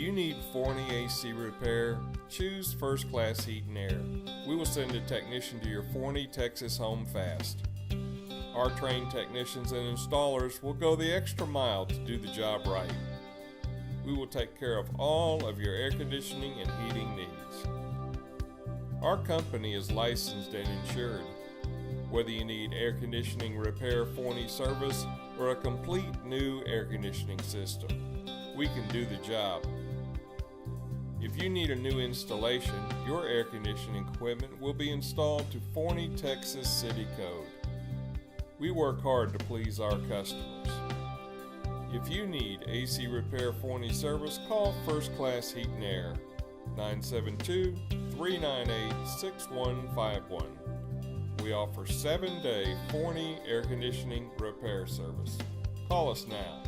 you need Forney AC repair, choose First Class Heat and Air. We will send a technician to your Forney, Texas home fast. Our trained technicians and installers will go the extra mile to do the job right. We will take care of all of your air conditioning and heating needs. Our company is licensed and insured. Whether you need air conditioning Repair Forney service or a complete new air conditioning system, we can do the job. If you need a new installation, your air conditioning equipment will be installed to Forney, Texas City Code. We work hard to please our customers. If you need AC Repair Forney service, call First Class Heat and Air, 972-398-6151. We offer 7-day Forney air conditioning repair service. Call us now.